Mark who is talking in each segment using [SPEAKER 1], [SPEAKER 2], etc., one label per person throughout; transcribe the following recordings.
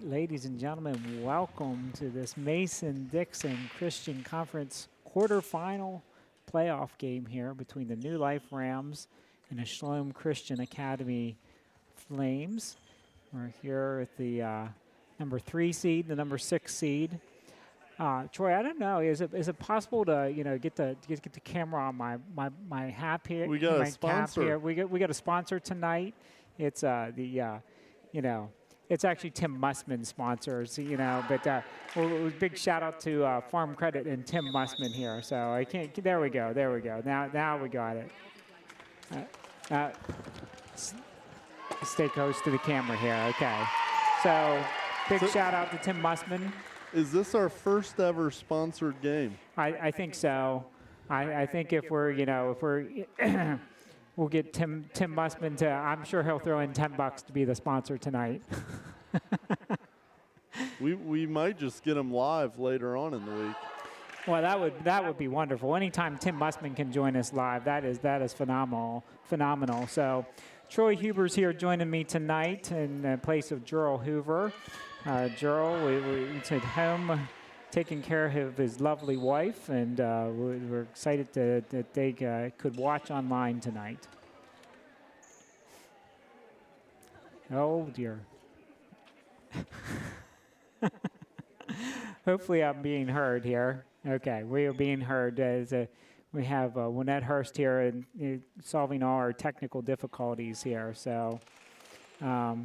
[SPEAKER 1] Ladies and gentlemen, welcome to this Mason-Dixon Christian Conference quarterfinal playoff game here between the New Life Rams and the Shalom Christian Academy Flames. We're here with the number 3 seed, the number 6 seed. Troy, I don't know. Is it possible to get the camera on my hat here?
[SPEAKER 2] We got a sponsor.
[SPEAKER 1] Here. We got a sponsor tonight. It's it's actually Tim Mussman sponsors, but big shout out to Farm Credit and Tim Mussman here. So I can't, there we go. Now we got it. Stay close to the camera here, okay. So big shout out to Tim Mussman.
[SPEAKER 2] Is this our first ever sponsored game?
[SPEAKER 1] I think so. I think if we're we'll get Tim Mussman to, I'm sure he'll throw in $10 to be the sponsor tonight.
[SPEAKER 2] we might just get him live later on in the week.
[SPEAKER 1] Well, that would be wonderful. Anytime Tim Mussman can join us live, that is phenomenal. So Troy Huber's here joining me tonight in place of Gerald Hoover. Gerald, he's at home taking care of his lovely wife, and we're excited that they could watch online tonight. Oh, dear. Hopefully I'm being heard here. Okay, we are being heard. We have Wynette Hurst here and solving all our technical difficulties here. So, okay,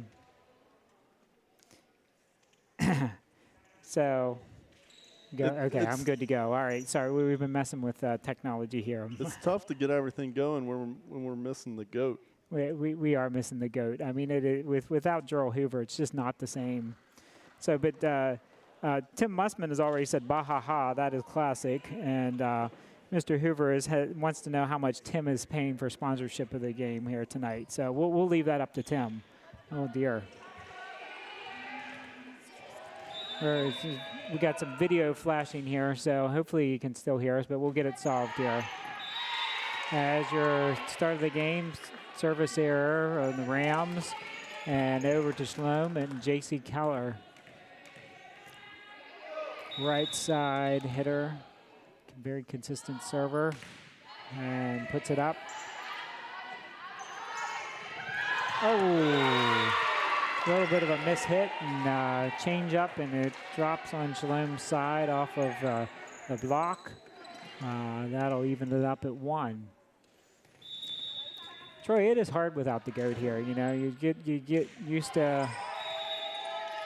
[SPEAKER 1] I'm good to go. All right, sorry, we've been messing with technology here.
[SPEAKER 2] It's tough to get everything going when we're missing the GOAT.
[SPEAKER 1] We are missing the GOAT. I mean, without Gerald Hoover, it's just not the same. So, but Tim Mussman has already said, "Bah ha ha," that is classic. And Mr. Hoover wants to know how much Tim is paying for sponsorship of the game here tonight. So we'll leave that up to Tim. Oh dear. We got some video flashing here, so hopefully you can still hear us, but we'll get it solved here. As your start of the game, service error on the Rams, and over to Shalom and J.C. Keller. Right side hitter, very consistent server, and puts it up. Oh, a little bit of a mishit and change up, and it drops on Shalom's side off of the block. That'll even it up at 1. Troy, it is hard without the GOAT here. You get used to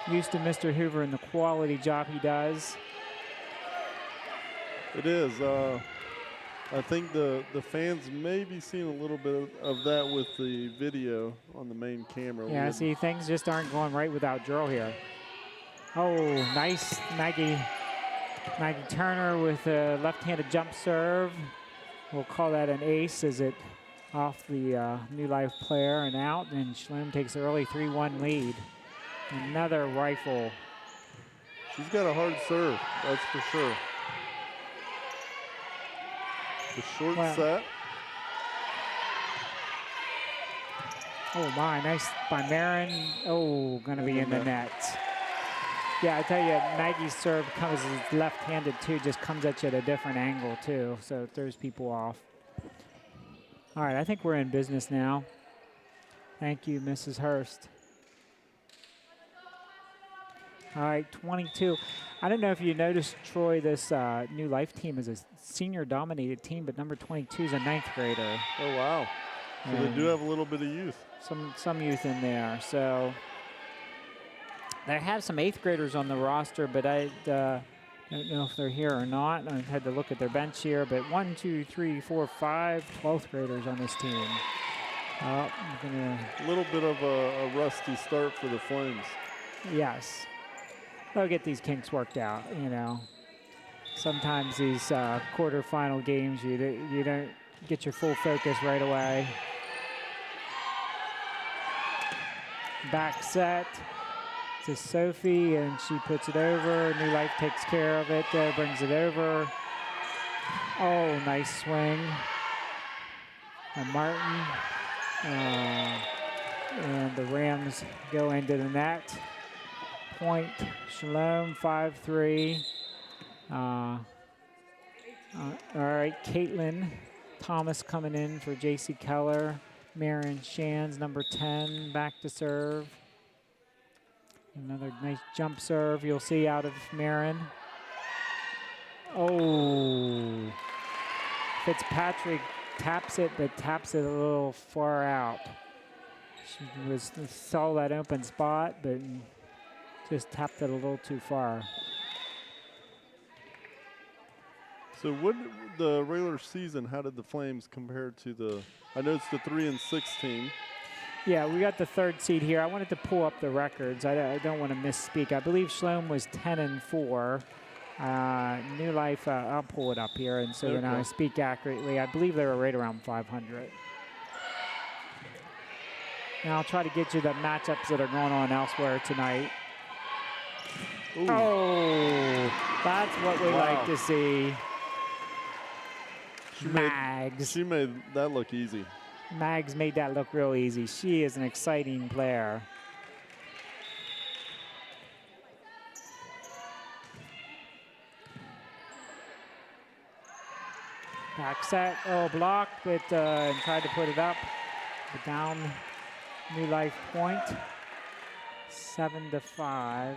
[SPEAKER 1] Mr. Hoover and the quality job he does.
[SPEAKER 2] It is. I think the fans may be seeing a little bit of that with the video on the main camera.
[SPEAKER 1] Yeah, see, things just aren't going right without Gerald here. Oh, nice Maggie Turner with a left-handed jump serve. We'll call that an ace as it off the New Life player and out, and Shalom takes an early 3-1 lead. Another rifle.
[SPEAKER 2] She's got a hard serve, that's for sure. The short set.
[SPEAKER 1] Oh my, nice by Marin. Oh, gonna be in the net. Yeah, I tell you, Maggie's serve comes left-handed too, just comes at you at a different angle too, so it throws people off. All right, I think we're in business now. Thank you, Mrs. Hurst. All right, 22. I don't know if you noticed, Troy, this New Life team is a senior-dominated team, but number 22 is a 9th grader.
[SPEAKER 2] Oh, wow. So they do have a little bit of youth.
[SPEAKER 1] Some youth in there. So they have some 8th graders on the roster, but I don't know if they're here or not. I've had to look at their bench here, but 1, 2, 3, 4, 5 12th graders on this team. Oh, I'm gonna.
[SPEAKER 2] A little bit of a rusty start for the Flames.
[SPEAKER 1] Yes. They'll get these kinks worked out, you know. Sometimes these quarterfinal games, you don't get your full focus right away. Back set to Sophie, and she puts it over. New Life takes care of it, brings it over. Oh, nice swing. And Martin. And the Rams go into the net. Point, Shalom, 5-3. All right, Caitlin Thomas coming in for J.C. Keller. Marin Shands, number 10, back to serve. Another nice jump serve you'll see out of Marin. Oh, Fitzpatrick taps it, but taps it a little far out. She saw that open spot, but just tapped it a little too far.
[SPEAKER 2] So what the regular season, how did the Flames compare to the, I know it's the 3-6 team.
[SPEAKER 1] Yeah, we got the third seed here. I wanted to pull up the records. I don't want to misspeak. I believe Shalom was 10-4. New Life, I'll pull it up here, and so then I speak accurately. I believe they were right around 500. And I'll try to get you the matchups that are going on elsewhere tonight. Ooh. Oh, that's what we like to see.
[SPEAKER 2] She made that look easy.
[SPEAKER 1] Mags made that look real easy. She is an exciting player. Back set, oh, blocked, but and tried to put it up. But down, New Life point, 7-5.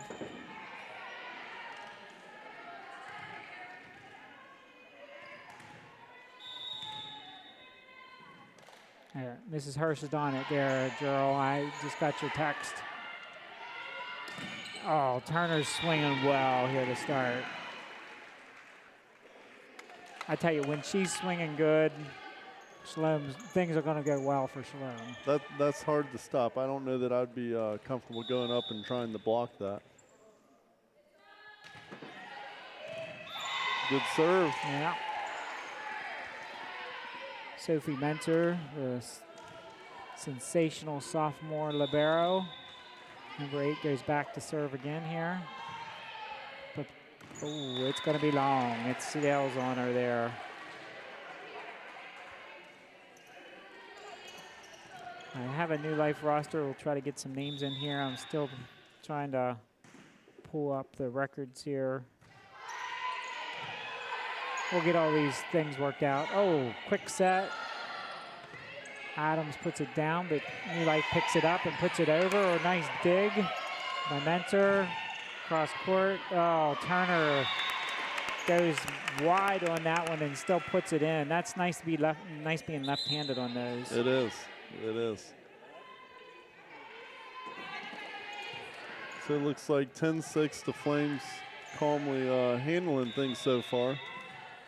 [SPEAKER 1] There, Mrs. Hirsch is on it there, Gerald. I just got your text. Oh, Turner's swinging well here to start. I tell you, when she's swinging good, Shalom's things are going to go well for Shalom.
[SPEAKER 2] That's hard to stop. I don't know that I'd be comfortable going up and trying to block that. Good serve.
[SPEAKER 1] Yeah. Sophie Mentor, the sensational sophomore libero. Number 8 goes back to serve again here. But, oh, it's going to be long. It's Seattle's on her there. I have a New Life roster. We'll try to get some names in here. I'm still trying to pull up the records here. We'll get all these things worked out. Oh, quick set. Adams puts it down, but New Life picks it up and puts it over. A nice dig by Mentor. Cross court. Oh, Turner goes wide on that one and still puts it in. That's nice to be nice being left-handed on those.
[SPEAKER 2] It is. It is. So it looks like 10-6, the Flames calmly handling things so far.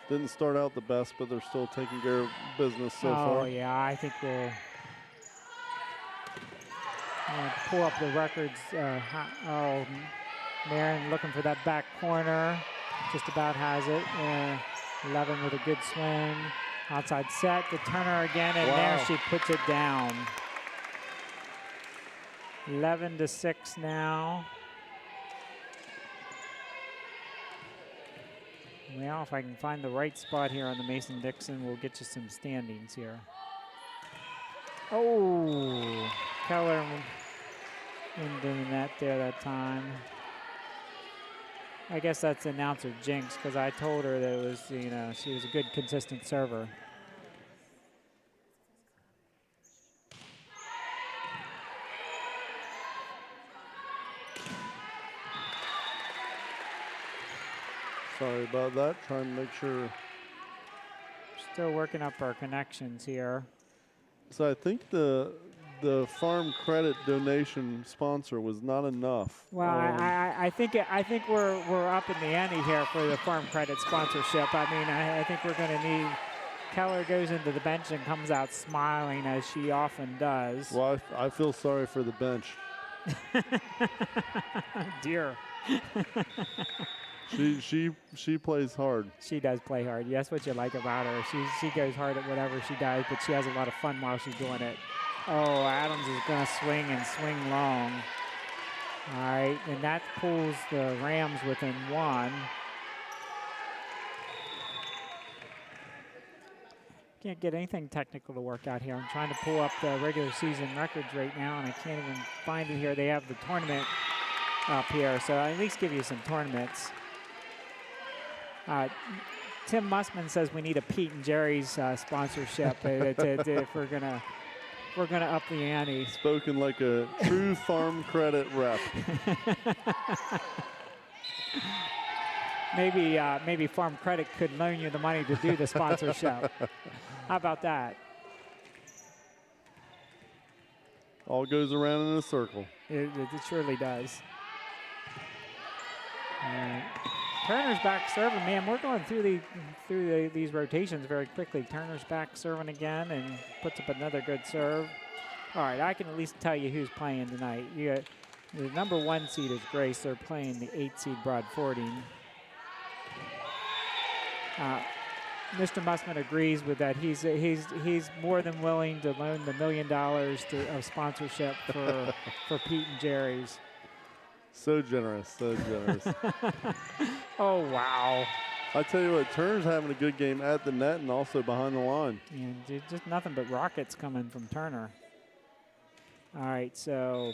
[SPEAKER 2] Didn't start out the best, but they're still taking care of business so far.
[SPEAKER 1] Oh, yeah, I think we'll pull up the records. Oh, Marin looking for that back corner. Just about has it. 11 with a good swing. Outside set to Turner again, and there she puts it down. 11-6 now. Well, if I can find the right spot here on the Mason-Dixon, we'll get you some standings here. Oh, Keller into the net there that time. I guess that's announcer jinx, because I told her that it was, you know, she was a good, consistent server.
[SPEAKER 2] Sorry about that. Trying to make sure.
[SPEAKER 1] Still working up our connections here.
[SPEAKER 2] So I think the farm credit donation sponsor was not enough.
[SPEAKER 1] Well, I think we're up in the ante here for the farm credit sponsorship. I mean, I think we're going to need Keller goes into the bench and comes out smiling, as she often does.
[SPEAKER 2] Well, I feel sorry for the bench.
[SPEAKER 1] Dear.
[SPEAKER 2] She plays hard.
[SPEAKER 1] She does play hard. That's what you like about her. She goes hard at whatever she does, but she has a lot of fun while she's doing it. Oh, Adams is going to swing and swing long. All right, and that pulls the Rams within 1. Can't get anything technical to work out here. I'm trying to pull up the regular season records right now, and I can't even find it here. They have the tournament up here, so I'll at least give you some tournaments. Tim Mussman says we need a Pete and Jerry's sponsorship if we're gonna up the ante.
[SPEAKER 2] Spoken like a true Farm Credit rep.
[SPEAKER 1] Maybe Farm Credit could loan you the money to do the sponsorship. How about that?
[SPEAKER 2] All goes around in a circle.
[SPEAKER 1] It surely does. Turner's back serving. Man, we're going through these rotations very quickly. Turner's back serving again and puts up another good serve. All right, I can at least tell you who's playing tonight. You got the number 1 seed is Grace. They're playing the 8 seed Broad Fording. Mr. Mussman agrees with that. He's more than willing to loan the $1 million of sponsorship for Pete and Jerry's.
[SPEAKER 2] So generous, so generous.
[SPEAKER 1] Oh, wow.
[SPEAKER 2] I tell you what, Turner's having a good game at the net and also behind the line.
[SPEAKER 1] Yeah, just nothing but rockets coming from Turner. All right, so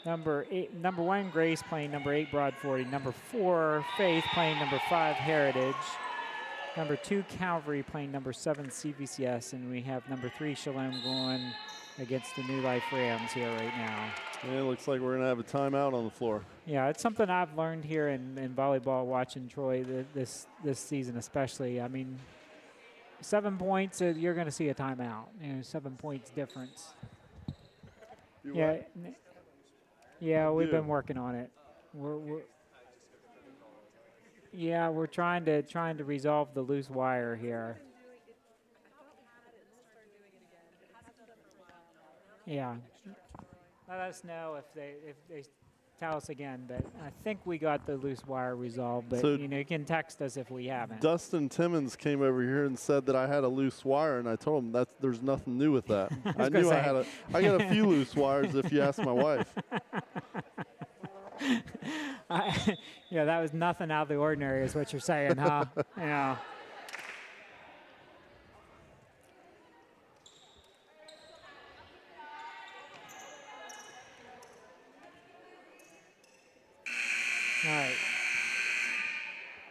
[SPEAKER 1] number 1, Grace playing number 8, Broad 40. Number 4, Faith playing number 5, Heritage. Number 2, Calvary playing number 7, CVCS. And we have number 3, Shalom going against the New Life Rams here right now.
[SPEAKER 2] Yeah, it looks like we're going to have a timeout on the floor.
[SPEAKER 1] Yeah, it's something I've learned here in volleyball watching Troy this season especially. I mean, 7 points, you're going to see a timeout. 7 points difference. Yeah, we've been working on it. We're trying to resolve the loose wire here. Yeah. Let us know if they tell us again, but I think we got the loose wire resolved, but
[SPEAKER 2] So
[SPEAKER 1] you can text us if we haven't.
[SPEAKER 2] Dustin Timmons came over here and said that I had a loose wire, and I told him there's nothing new with that. I knew I got a few loose wires if you ask my wife.
[SPEAKER 1] Yeah, that was nothing out of the ordinary is what you're saying, huh? Yeah. All right.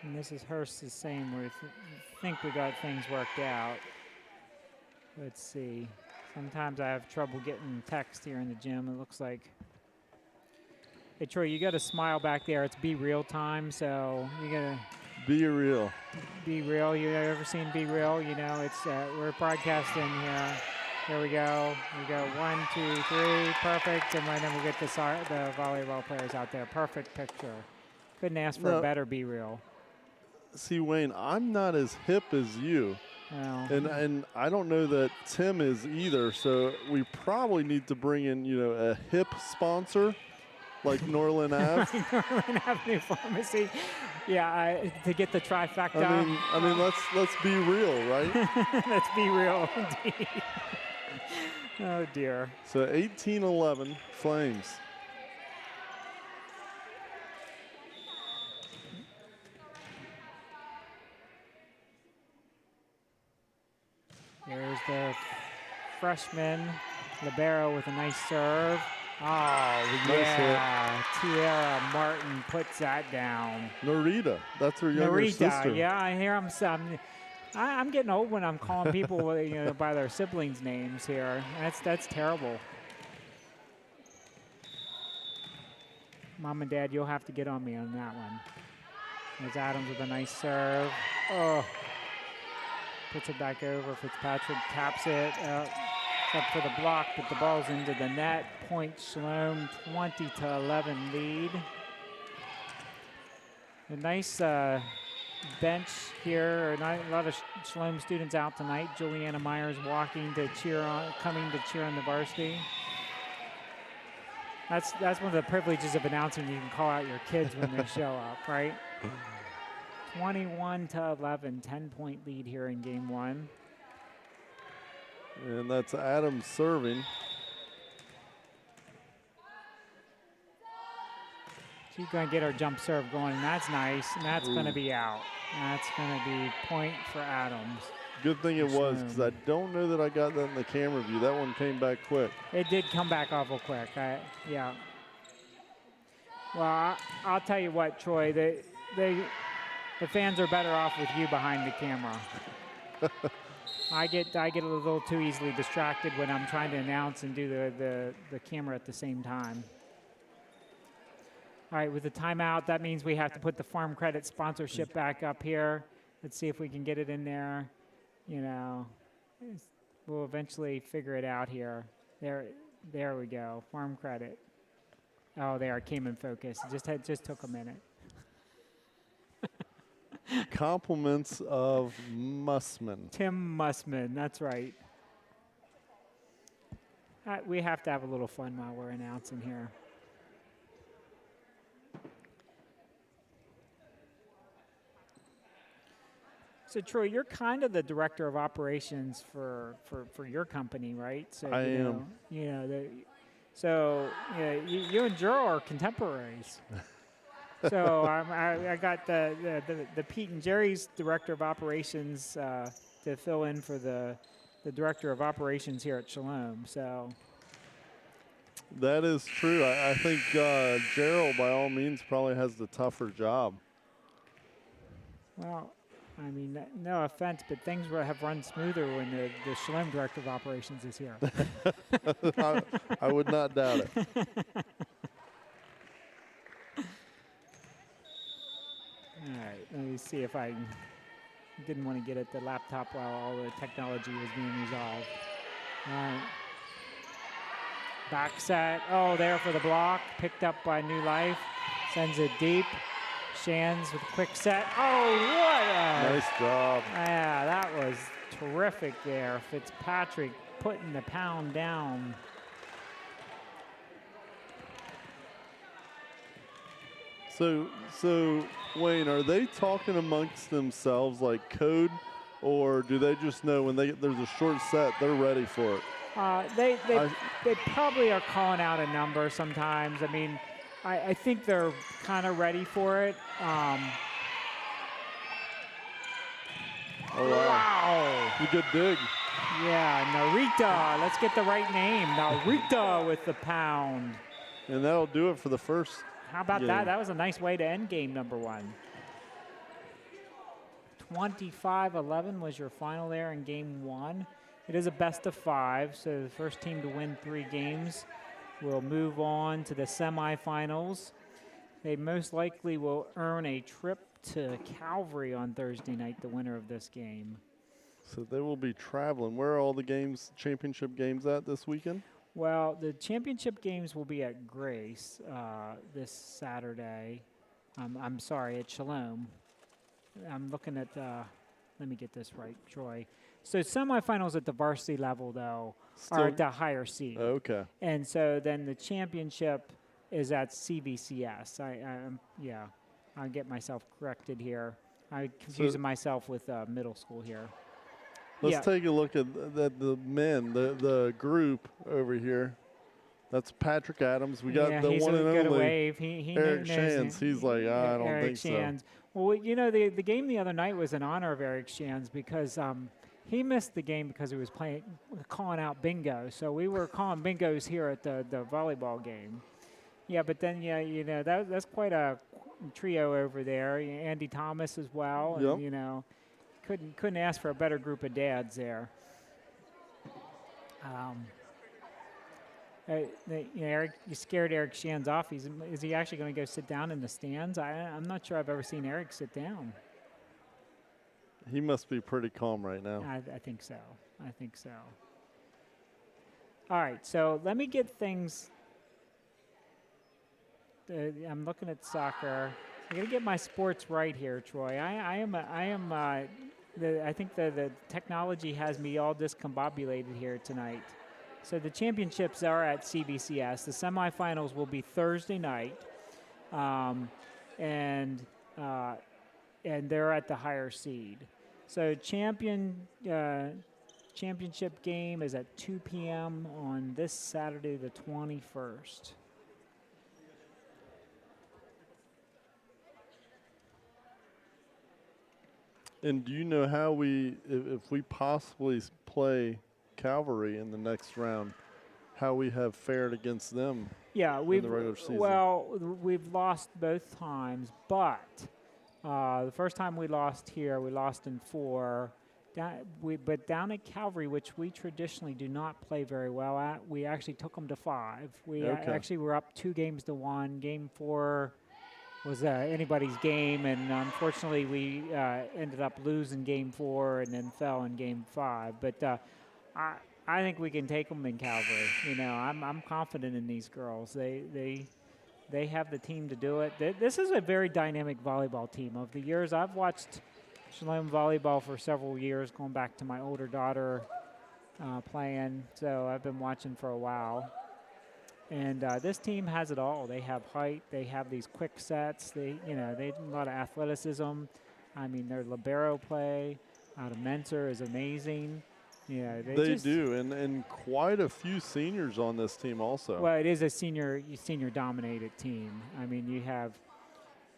[SPEAKER 1] And this is Hurst is saying we think we got things worked out. Let's see. Sometimes I have trouble getting text here in the gym. It looks like. Hey, Troy, you got to smile back there. It's Be Real time, so you got to.
[SPEAKER 2] Be real.
[SPEAKER 1] Be Real. You ever seen Be Real? You know, it's we're broadcasting here. Here we go. We go 1, 2, 3. Perfect. And then we get the volleyball players out there. Perfect picture. Couldn't ask for a better Be Real.
[SPEAKER 2] See, Wayne, I'm not as hip as you.
[SPEAKER 1] No.
[SPEAKER 2] And I don't know that Tim is either, so we probably need to bring in, a hip sponsor like Norland Ave.
[SPEAKER 1] Norland Avenue Pharmacy. Yeah, to get the trifecta.
[SPEAKER 2] I mean, let's be real, right?
[SPEAKER 1] Let's be real, indeed. Oh, dear.
[SPEAKER 2] So 18-11 Flames.
[SPEAKER 1] There's the freshman, Libero, with a nice serve. Oh, yeah. Tiara Martin puts that down.
[SPEAKER 2] Norita, that's her younger sister.
[SPEAKER 1] Yeah, I hear I'm getting old when I'm calling people by their siblings' names here. That's terrible. Mom and Dad, you'll have to get on me on that one. There's Adams with a nice serve. Oh. Puts it back over. Fitzpatrick taps it up for the block, but the ball's into the net. Point Shalom, 20-11 lead. A nice bench here. Not a lot of Shalom students out tonight. Juliana Myers walking to cheer on, coming to cheer on the varsity. That's one of the privileges of announcing. You can call out your kids when they show up, right? 21-11, 10-point lead here in game one.
[SPEAKER 2] And that's Adams serving.
[SPEAKER 1] She's going to get her jump serve going, and that's nice, and that's going to be out. That's going to be point for Adams.
[SPEAKER 2] Good thing it was, because I don't know that I got that in the camera view. That one came back quick.
[SPEAKER 1] It did come back awful quick. Yeah. Well, I'll tell you what, Troy. The fans are better off with you behind the camera. I get a little too easily distracted when I'm trying to announce and do the camera at the same time. All right, with the timeout, that means we have to put the Farm Credit sponsorship back up here. Let's see if we can get it in there. You know, we'll eventually figure it out here. There we go, Farm Credit. Oh, there, it came in focus. It just took a minute.
[SPEAKER 2] Compliments of Mussman.
[SPEAKER 1] Tim Mussman, that's right. We have to have a little fun while we're announcing here. So Troy, you're kind of the director of operations for your company, right? So
[SPEAKER 2] I am.
[SPEAKER 1] So you and Jero are contemporaries. So I got the Pete and Jerry's director of operations to fill in for the director of operations here at Shalom. So
[SPEAKER 2] that is true. I think Gerald, by all means, probably has the tougher job.
[SPEAKER 1] Well, I mean, no offense, but things have run smoother when the Shalom director of operations is here.
[SPEAKER 2] I would not doubt it.
[SPEAKER 1] All right, let me see if I didn't want to get at the laptop while all the technology was being resolved. All right. Back set. Oh, there for the block. Picked up by New Life. Sends it deep. Shands with a quick set. Oh, what a...
[SPEAKER 2] Nice job.
[SPEAKER 1] Yeah, that was terrific there. Fitzpatrick putting the pound down.
[SPEAKER 2] So Wayne, are they talking amongst themselves like code, or do they just know when there's a short set, they're ready for it?
[SPEAKER 1] They probably are calling out a number sometimes. I mean, I think they're kind of ready for it.
[SPEAKER 2] Oh, wow. A good dig.
[SPEAKER 1] Yeah, Narita. Let's get the right name. Narita with the pound.
[SPEAKER 2] And that'll do it for the first.
[SPEAKER 1] How about
[SPEAKER 2] game.
[SPEAKER 1] that? That was a nice way to end game number one. 25-11 was your final there in game one. It is a best of 5, so the first team to win 3 games will move on to the semifinals. They most likely will earn a trip to Calvary on Thursday night, the winner of this game.
[SPEAKER 2] So they will be traveling. Where are all the games, championship games at this weekend?
[SPEAKER 1] Well, the championship games will be at Grace this Saturday. I'm sorry, at Shalom. I'm looking at, let me get this right, Troy. So semifinals at the varsity level, though, are at the higher seed.
[SPEAKER 2] Okay.
[SPEAKER 1] And so then the championship is at CVCS. I'll get myself corrected here. I'm confusing myself with middle school here.
[SPEAKER 2] Let's take a look at the men, the group over here. That's Patrick Adams. We got the one and only
[SPEAKER 1] wave. He
[SPEAKER 2] Eric Shands. He's like, I don't
[SPEAKER 1] Eric
[SPEAKER 2] think
[SPEAKER 1] Shands.
[SPEAKER 2] so.
[SPEAKER 1] Well, you know, the game the other night was in honor of Eric Shands because he missed the game because he was calling out bingo. So we were calling bingos here at the volleyball game. Yeah, but then, you know, that's quite a trio over there. Andy Thomas as well.
[SPEAKER 2] Yep.
[SPEAKER 1] And, you know, couldn't ask for a better group of dads there. Eric, you scared Eric Shands off. Is he actually going to go sit down in the stands? I'm not sure I've ever seen Eric sit down.
[SPEAKER 2] He must be pretty calm right now.
[SPEAKER 1] I think so. I think so. All right, so let me get things. I'm looking at soccer. I gotta get my sports right here, Troy. I think the technology has me all discombobulated here tonight. So the championships are at CBCS. The semifinals will be Thursday night, and they're at the higher seed. So championship game is at 2 p.m. on this Saturday, the 21st.
[SPEAKER 2] And do you know how if we possibly play Calvary in the next round, how we have fared against them?
[SPEAKER 1] Yeah,
[SPEAKER 2] in the regular season?
[SPEAKER 1] We've lost both times, but the first time we lost here, we lost in 4. But down at Calvary, which we traditionally do not play very well at, we actually took them to 5. We actually were up 2-1. Game 4 was anybody's game, and unfortunately we ended up losing Game 4 and then fell in Game 5. But I think we can take them in Calvary. You know, I'm confident in these girls. They have the team to do it. This is a very dynamic volleyball team. Of the years I've watched Shalom volleyball for several years, going back to my older daughter playing, so I've been watching for a while. And this team has it all. They have height. They have these quick sets. They have a lot of athleticism. I mean, their libero play out of Mentor is amazing. Yeah,
[SPEAKER 2] they do, and quite a few seniors on this team also.
[SPEAKER 1] Well, it is a senior dominated team. I mean, you have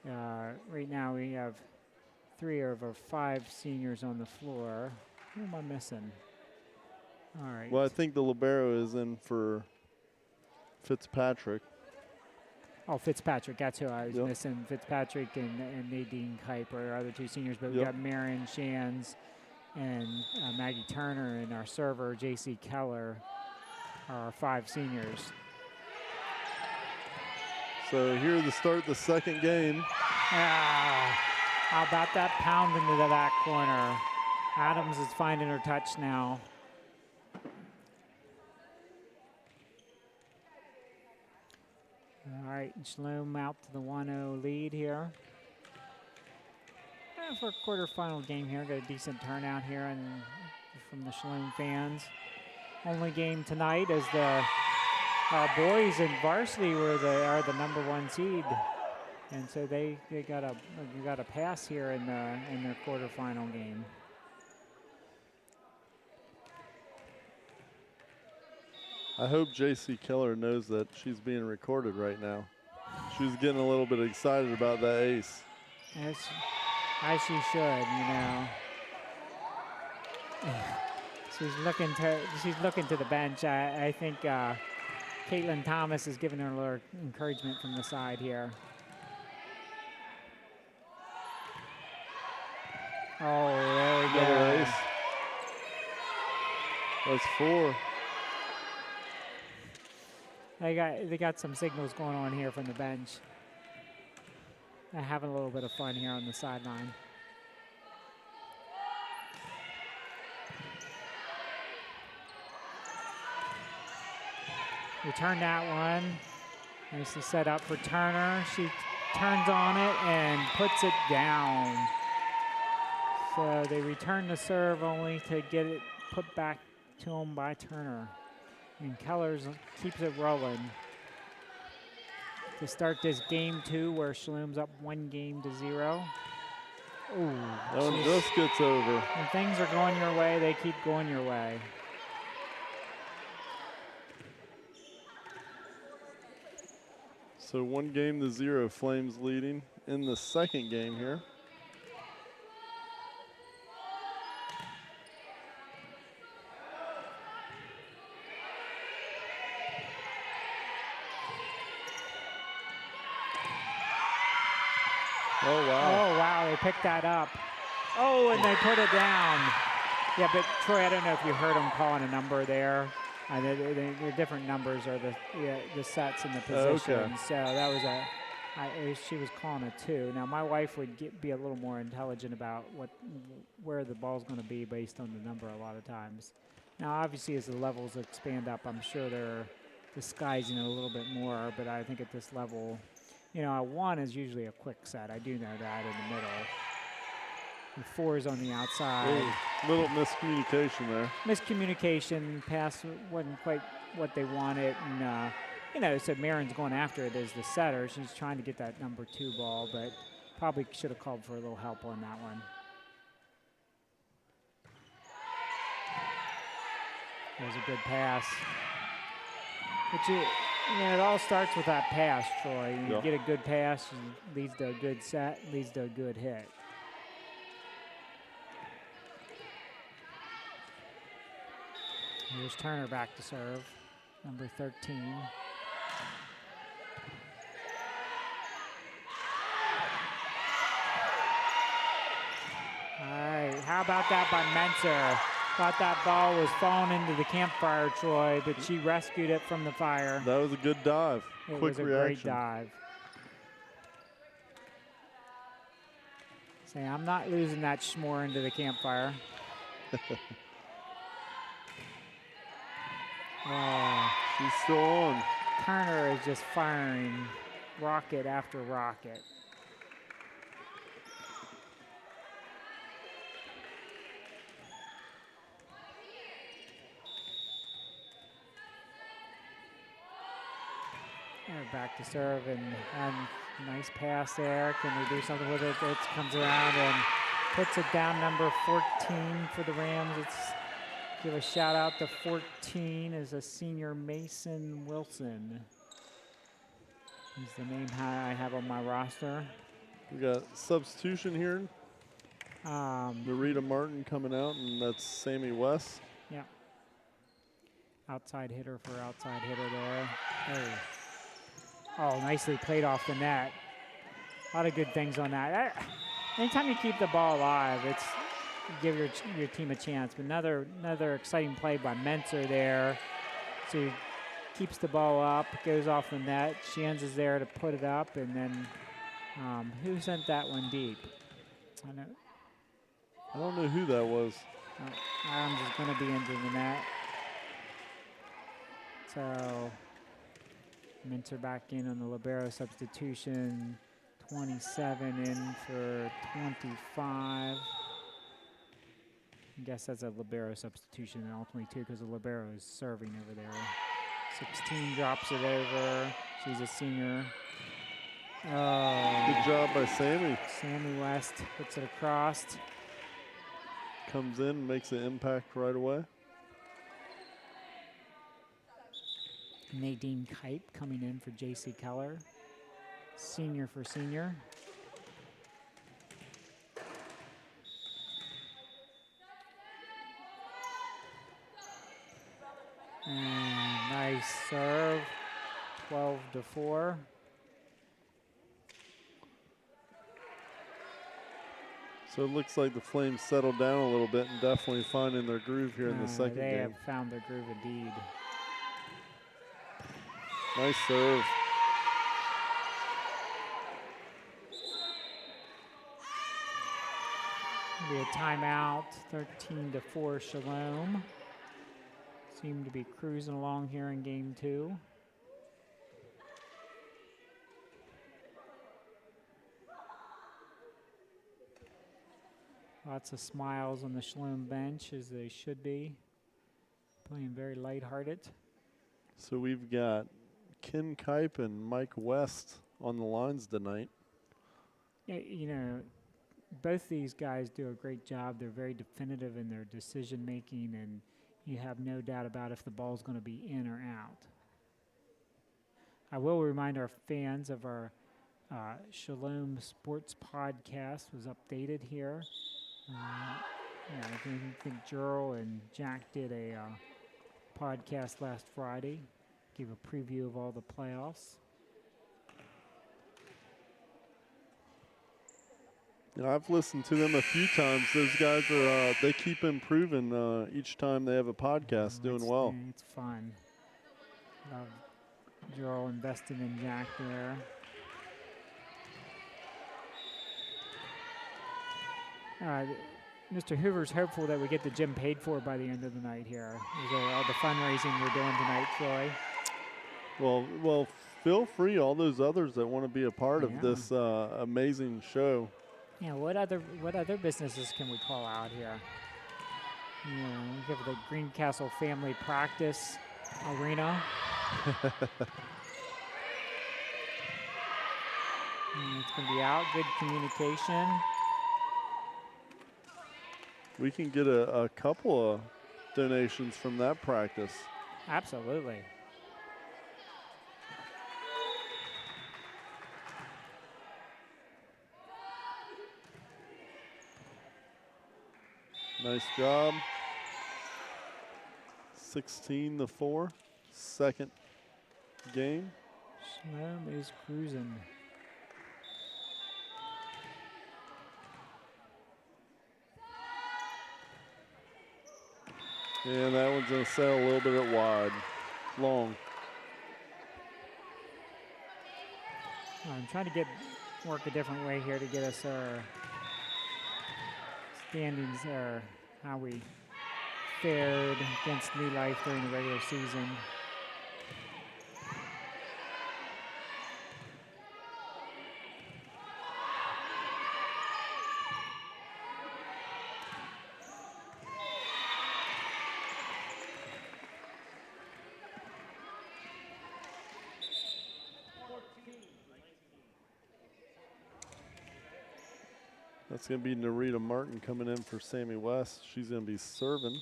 [SPEAKER 1] right now we have 3 of our 5 seniors on the floor. Who am I missing? All right.
[SPEAKER 2] Well, I think the libero is in for Fitzpatrick.
[SPEAKER 1] Oh, Fitzpatrick. That's who I was missing. Fitzpatrick and Nadine Kuiper are the 2 seniors, but we got Marion Shands and Maggie Turner, and our server, J.C. Keller, are our 5 seniors.
[SPEAKER 2] So here to start the second game.
[SPEAKER 1] How about that pound into the back corner? Adams is finding her touch now. All right, Shalom out to the 1-0 lead here. For a quarterfinal game here, got a decent turnout here from the Shalom fans. Only game tonight is our boys in varsity are the number 1 seed, and so they got a pass here in their quarterfinal game.
[SPEAKER 2] I hope J.C. Keller knows that she's being recorded right now. She's getting a little bit excited about that ace.
[SPEAKER 1] As she should, you know. She's looking to the bench. I think Caitlin Thomas is giving her a little encouragement from the side here. Oh, there we go.
[SPEAKER 2] Another ace. That's 4.
[SPEAKER 1] They got some signals going on here from the bench. They're having a little bit of fun here on the sideline. Return that one. Nicely set up for Turner. She turns on it and puts it down. So they return the serve only to get it put back to them by Turner. And Kellers keeps it rolling to start this game 2, where Shalom's up 1-0. Ooh,
[SPEAKER 2] that one just gets over.
[SPEAKER 1] When things are going your way, they keep going your way.
[SPEAKER 2] So 1-0, Flames leading in the second game here. Oh, wow.
[SPEAKER 1] Oh, wow, they picked that up. Oh, and they put it down. Yeah, but Troy, I don't know if you heard them calling a number there. The different numbers are the sets and the positions.
[SPEAKER 2] Okay.
[SPEAKER 1] So that was she was calling a 2. Now, my wife would be a little more intelligent about where the ball's going to be based on the number a lot of times. Now, obviously, as the levels expand up, I'm sure they're disguising it a little bit more, but I think at this level, You know, a 1 is usually a quick set. I do know that in the middle. The 4 is on the outside.
[SPEAKER 2] Little miscommunication there.
[SPEAKER 1] Miscommunication, pass wasn't quite what they wanted. And, you know, so Marin's going after it as the setter. She's trying to get that number 2 ball, but probably should have called for a little help on that one. That was a good pass. But you know, it all starts with that pass, Troy. You get a good pass, leads to a good set, leads to a good hit. Here's Turner back to serve, number 13. All right, how about that by Menser? Thought that ball was falling into the campfire, Troy, but she rescued it from the fire.
[SPEAKER 2] That was a good dive.
[SPEAKER 1] It
[SPEAKER 2] Quick
[SPEAKER 1] was a
[SPEAKER 2] reaction.
[SPEAKER 1] great dive. Say, I'm not losing that schmore into the campfire. Oh,
[SPEAKER 2] she's still on.
[SPEAKER 1] Turner is just firing rocket after rocket. And back to serve and nice pass there. Can they do something with it? It comes around and puts it down, number 14 for the Rams. It's give a shout out to 14 is a senior Mason Wilson. He's the name I have on my roster.
[SPEAKER 2] We got substitution here. Narita Martin coming out, and that's Sammy West.
[SPEAKER 1] Yeah. Outside hitter for outside hitter there. Oh, nicely played off the net. A lot of good things on that. Anytime you keep the ball alive, it's give your team a chance. But another exciting play by Menser there. So he keeps the ball up, goes off the net. Shands is there to put it up, and then who sent that one deep?
[SPEAKER 2] I don't know who that was.
[SPEAKER 1] Adams is going to be into the net. So Menser back in on the libero substitution. 27 in for 25. I guess that's a libero substitution, and ultimately too, because the libero is serving over there. 16 drops it over. She's a senior. Oh,
[SPEAKER 2] good job by Sammy.
[SPEAKER 1] Sammy West puts it across.
[SPEAKER 2] Comes in, makes an impact right away.
[SPEAKER 1] Nadine Kipe coming in for J.C. Keller. Senior for senior. And nice serve, 12-4.
[SPEAKER 2] So it looks like the Flames settled down a little bit and definitely finding their groove here in the second
[SPEAKER 1] they
[SPEAKER 2] game.
[SPEAKER 1] have found their groove indeed.
[SPEAKER 2] Nice serve.
[SPEAKER 1] Be a timeout, 13-4 Shalom. Seem to be cruising along here in game 2. Lots of smiles on the Shalom bench, as they should be. Playing very lighthearted.
[SPEAKER 2] So we've got Ken Kipe and Mike West on the lines tonight.
[SPEAKER 1] Yeah, you know, both these guys do a great job. They're very definitive in their decision making, and you have no doubt about if the ball's going to be in or out. I will remind our fans of our Shalom Sports podcast was updated here. Yeah, I think Jurl and Jack did a podcast last Friday, gave a preview of all the playoffs.
[SPEAKER 2] You know, I've listened to them a few times. Those guys are they keep improving each time they have a podcast, doing well.
[SPEAKER 1] It's fun. Love Jurl investing in Jack there. Mr. Hoover's hopeful that we get the gym paid for by the end of the night here. Is all the fundraising we're doing tonight, Troy?
[SPEAKER 2] Well, feel free, all those others that want to be a part of this amazing show.
[SPEAKER 1] Yeah, what other businesses can we call out here? Yeah, we have the Greencastle Family Practice Arena. It's going to be out. Good communication.
[SPEAKER 2] We can get a couple of donations from that practice.
[SPEAKER 1] Absolutely.
[SPEAKER 2] Nice job. 16-4, second game.
[SPEAKER 1] Shalom is cruising.
[SPEAKER 2] And that one's going to sail a little bit wide, long.
[SPEAKER 1] I'm trying to work a different way here to get us our standings or how we fared against New Life during the regular season.
[SPEAKER 2] That's going to be Narita Martin coming in for Sammy West. She's going to be serving.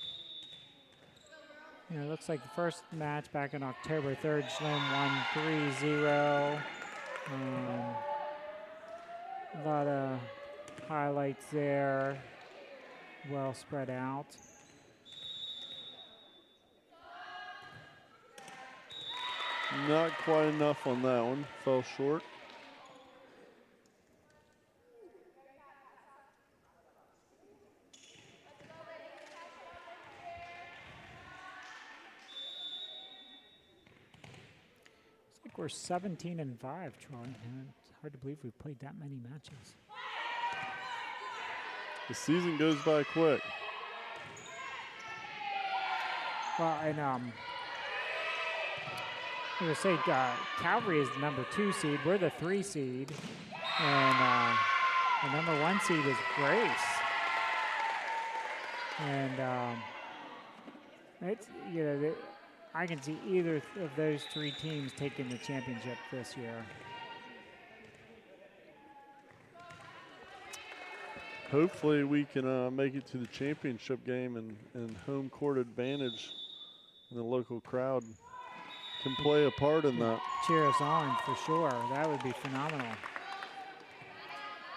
[SPEAKER 1] It looks like the first match back on October 3rd, Shalom won 3-0. A lot of highlights there, well spread out.
[SPEAKER 2] Not quite enough on that one, fell short.
[SPEAKER 1] We're 17-5, Troy. It's hard to believe we've played that many matches.
[SPEAKER 2] The season goes by quick.
[SPEAKER 1] Well, and I was going to say, Calvary is the number 2 seed. We're the 3 seed. And the number 1 seed is Grace. And it's, I can see either of those 3 teams taking the championship this year.
[SPEAKER 2] Hopefully we can make it to the championship game and home court advantage in the local crowd can play a part in that.
[SPEAKER 1] Cheer us on for sure. That would be phenomenal.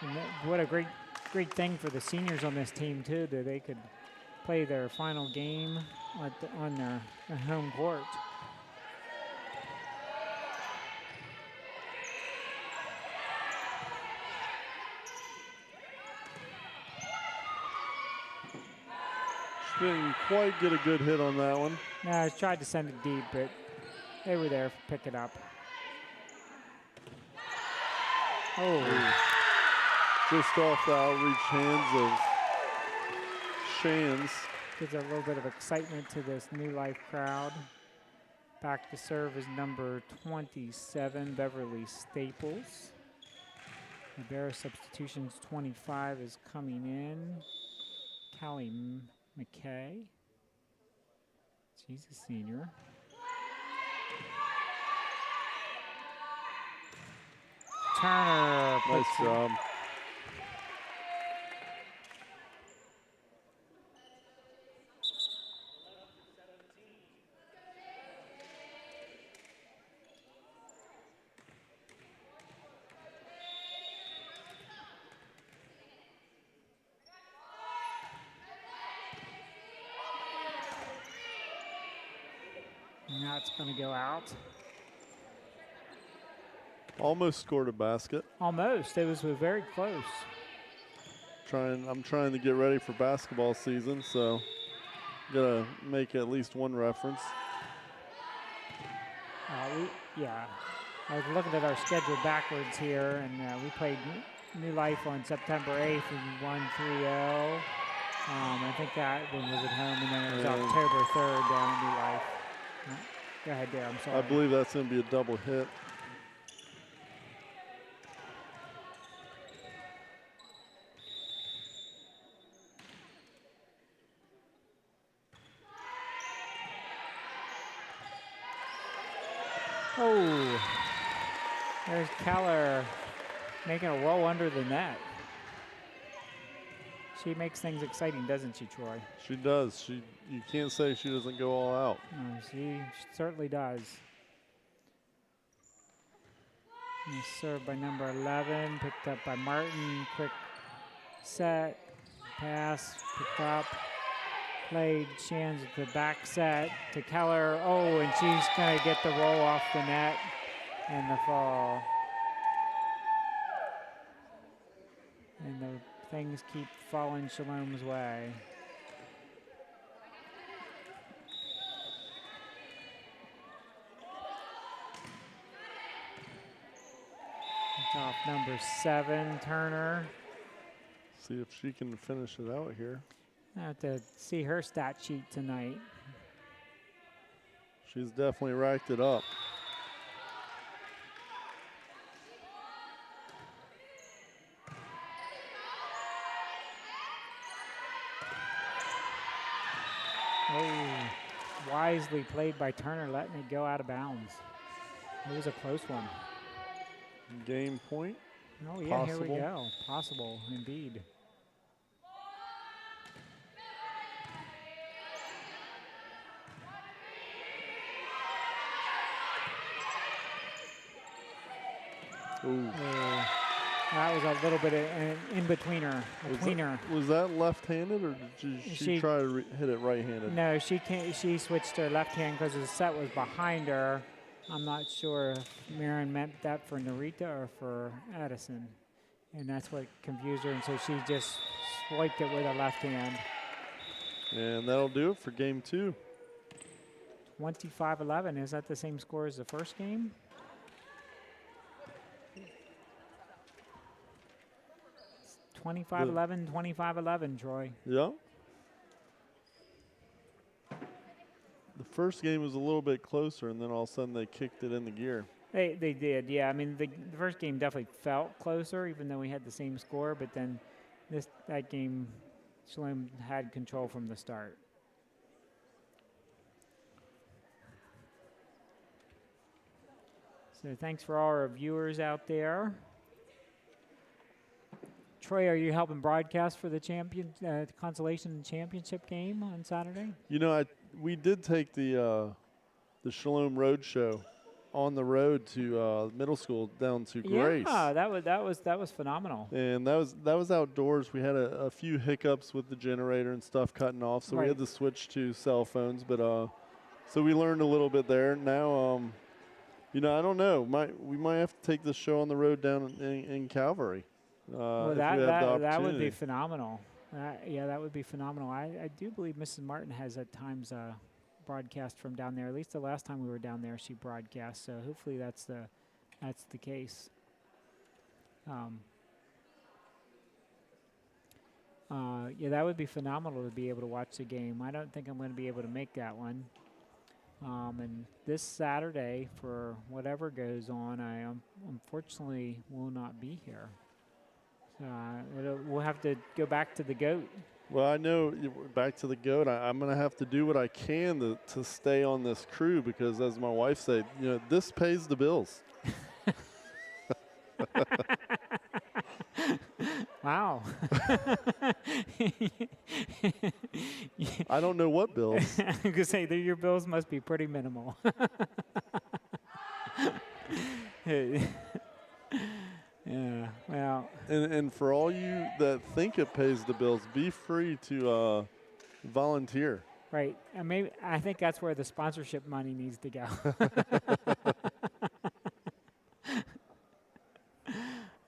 [SPEAKER 1] And what a great thing for the seniors on this team too, that they could play their final game on their home court.
[SPEAKER 2] Didn't quite get a good hit on that one.
[SPEAKER 1] No, I tried to send it deep, but they were there to pick it up. Oh.
[SPEAKER 2] Just off the outreach hands of Shands.
[SPEAKER 1] Gives a little bit of excitement to this New Life crowd. Back to serve is number 27, Beverly Staples. Rivera substitutions 25 is coming in. Callie McKay. She's a senior. Turner.
[SPEAKER 2] Nice job.
[SPEAKER 1] Now it's going to go out.
[SPEAKER 2] Almost scored a basket.
[SPEAKER 1] Almost. It was very close.
[SPEAKER 2] I'm trying to get ready for basketball season, so gotta make at least one reference.
[SPEAKER 1] I was looking at our schedule backwards here, and we played New Life on September 8th and won 3-0. I think that one was at home, and then it was October 3rd down at New Life. Go ahead, Dale. I'm sorry.
[SPEAKER 2] I believe that's going to be a double hit.
[SPEAKER 1] There's Keller making a roll under the net. She makes things exciting, doesn't she, Troy?
[SPEAKER 2] She does. You can't say she doesn't go all out.
[SPEAKER 1] No, she certainly does. And served by number 11, picked up by Martin. Quick set, pass, picked up, played. Shands at the back set to Keller. Oh, and she's going to get the roll off the net and the fall. And the things keep falling Shalom's way. It's off number 7, Turner.
[SPEAKER 2] See if she can finish it out here.
[SPEAKER 1] I have to see her stat sheet tonight.
[SPEAKER 2] She's definitely racked it up.
[SPEAKER 1] Oh, wisely played by Turner, letting it go out of bounds. It was a close one.
[SPEAKER 2] Game point.
[SPEAKER 1] Oh, yeah,
[SPEAKER 2] Possible.
[SPEAKER 1] Here we go. Possible, indeed.
[SPEAKER 2] Ooh.
[SPEAKER 1] That was a little bit of an in-betweener, a tweener.
[SPEAKER 2] Was that left-handed, or did she try to hit it right-handed?
[SPEAKER 1] No, she switched her left hand because the set was behind her. I'm not sure if Marin meant that for Narita or for Addison. And that's what confused her, and so she just swiped it with her left hand.
[SPEAKER 2] And that'll do it for game 2.
[SPEAKER 1] 25-11, is that the same score as the first game? It's 25-11, 25-11, Troy.
[SPEAKER 2] Yeah. The first game was a little bit closer, and then all of a sudden they kicked it in the gear.
[SPEAKER 1] They did, yeah. I mean, the first game definitely felt closer, even though we had the same score. But then that game, Shalom had control from the start. So thanks for all our viewers out there. Troy, are you helping broadcast for the consolation championship game on Saturday?
[SPEAKER 2] You know, we did take the Shalom Road Show on the road to middle school down to Grace.
[SPEAKER 1] Yeah, that was phenomenal.
[SPEAKER 2] And that was outdoors. We had a few hiccups with the generator and stuff cutting off, so we had to switch to cell phones. But so we learned a little bit there. Now, you know, I don't know. We might have to take this show on the road down in Calvary.
[SPEAKER 1] Well, that would be phenomenal. Yeah, that would be phenomenal. I do believe Mrs. Martin has at times broadcast from down there. At least the last time we were down there, she broadcast. So hopefully that's the case. Yeah, that would be phenomenal to be able to watch the game. I don't think I'm going to be able to make that one. And this Saturday, for whatever goes on, I unfortunately will not be here. We'll have to go back to the GOAT.
[SPEAKER 2] Well, I know back to the GOAT. I'm going to have to do what I can to stay on this crew because, as my wife said, you know, this pays the bills.
[SPEAKER 1] Wow.
[SPEAKER 2] I don't know what bills.
[SPEAKER 1] I was going to say, your bills must be pretty minimal. Yeah, well.
[SPEAKER 2] And for all you that think it pays the bills, be free to volunteer.
[SPEAKER 1] Right. And I think that's where the sponsorship money needs to go.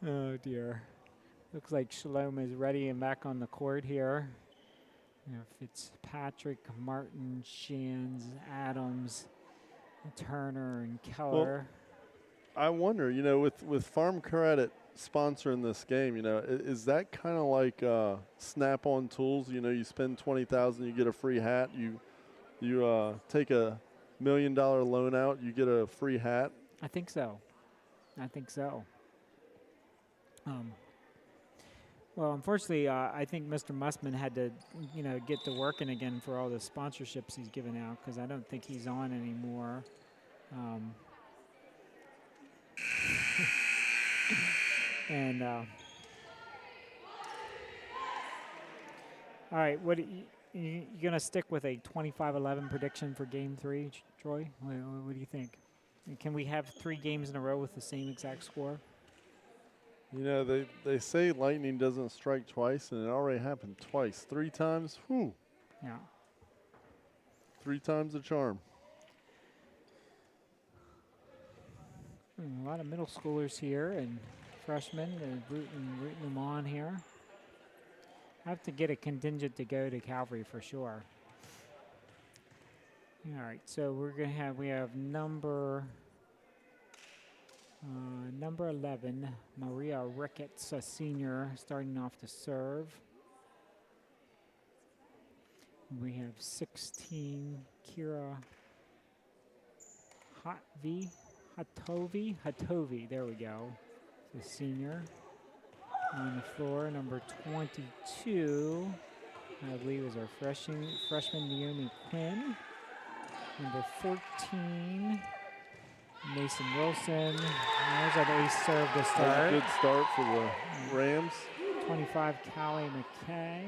[SPEAKER 1] Oh, dear. Looks like Shalom is ready and back on the court here. Fitzpatrick, Martin, Shands, Adams, Turner, and Keller.
[SPEAKER 2] Well, I wonder, you know, with Farm Credit sponsoring this game, you know, is that kind of like Snap-on Tools? You know, you spend $20,000, you get a free hat. You take $1 million loan out, you get a free hat.
[SPEAKER 1] I think so. Well, unfortunately, I think Mr. Mussman had to, you know, get to working again for all the sponsorships he's given out because I don't think he's on anymore. And all right, what you gonna stick with a 25-11 prediction for Game 3, Troy? What do you think? Can we have 3 games in a row with the same exact score?
[SPEAKER 2] You know, they say lightning doesn't strike twice, and it already happened twice. 3 times, whew.
[SPEAKER 1] Yeah.
[SPEAKER 2] 3 times the charm.
[SPEAKER 1] A lot of middle schoolers here and freshmen and rooting them on here. I have to get a contingent to go to Calvary for sure. All right, so we have number 11, Maria Ricketts, a senior, starting off to serve. We have 16, Kira Hatovi, there we go, the senior. On the floor, number 22, I believe is our freshman Naomi Quinn. Number 14, Mason Wilson. There's an ace serve to start.
[SPEAKER 2] That's a good start for the Rams.
[SPEAKER 1] 25, Callie McKay.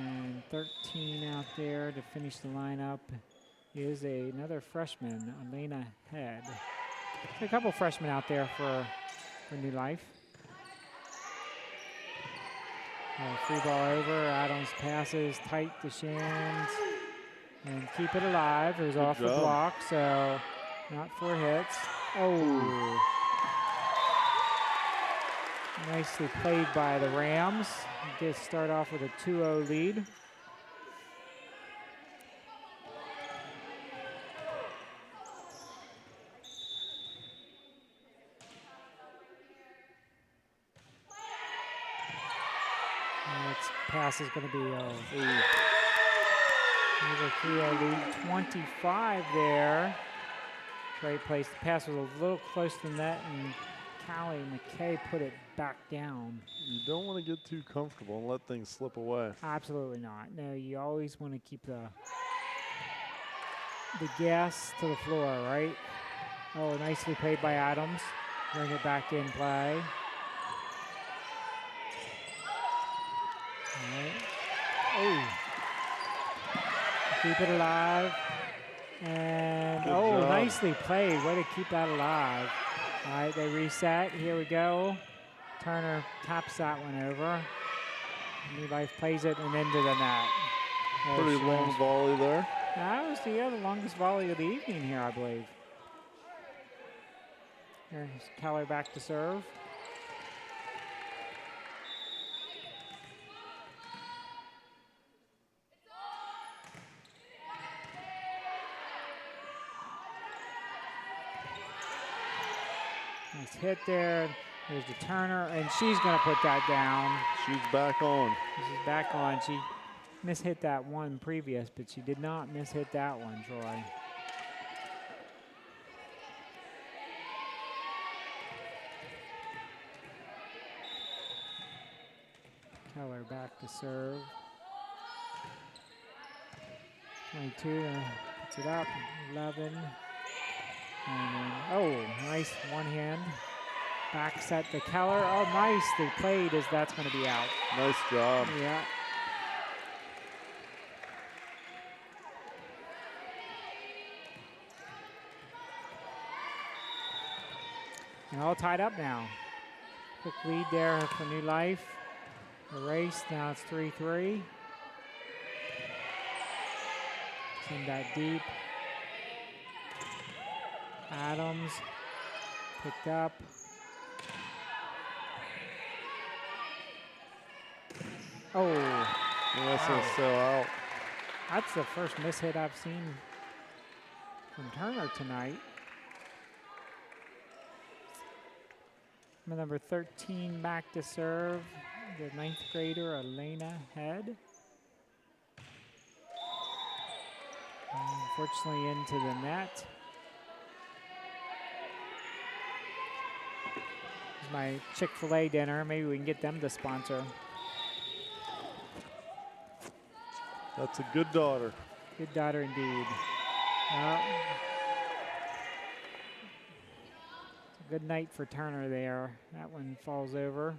[SPEAKER 1] And 13 out there to finish the lineup is another freshman, Elena Head. A couple freshmen out there for New Life. Free ball over, Adams passes tight to Shands. And keep it alive. It was off the block, so not 4 hits. Oh. Nicely played by the Rams. Just start off with a 2-0 lead. This pass is going to be there's a 3-0 lead, 25 there. Great place. The pass was a little close to the net, and Callie McKay put it back down.
[SPEAKER 2] You don't want to get too comfortable and let things slip away.
[SPEAKER 1] Absolutely not. No, you always want to keep the gas to the floor, right? Oh, nicely played by Adams. Bring it back in play. All right. Oh. Keep it alive. And,
[SPEAKER 2] good job.
[SPEAKER 1] Nicely played. Way to keep that alive. All right, they reset. Here we go. Turner taps that one over. New Life plays it and into the net.
[SPEAKER 2] Pretty long volley there.
[SPEAKER 1] That was the longest volley of the evening here, I believe. Here's Keller back to serve. Nice hit there. There's the Turner, and she's going to put that down.
[SPEAKER 2] She's back on.
[SPEAKER 1] She's back on. She mishit that one previous, but she did not mishit that one, Troy. Keller back to serve. 22 puts it up. 11. And then, nice one hand. Back set to Keller. Oh, nicely played as that's going to be out.
[SPEAKER 2] Nice job.
[SPEAKER 1] Yeah. And all tied up now. Quick lead there for New Life. The race, now it's 3-3. Send that deep. Adams picked up. Oh.
[SPEAKER 2] That's a sell out.
[SPEAKER 1] That's the first mishit I've seen from Turner tonight. Number 13 back to serve. The 9th grader, Elena Head. Unfortunately into the net. This is my Chick-fil-A dinner. Maybe we can get them to sponsor.
[SPEAKER 2] That's a good daughter.
[SPEAKER 1] Good daughter indeed. Good night for Turner there. That one falls over.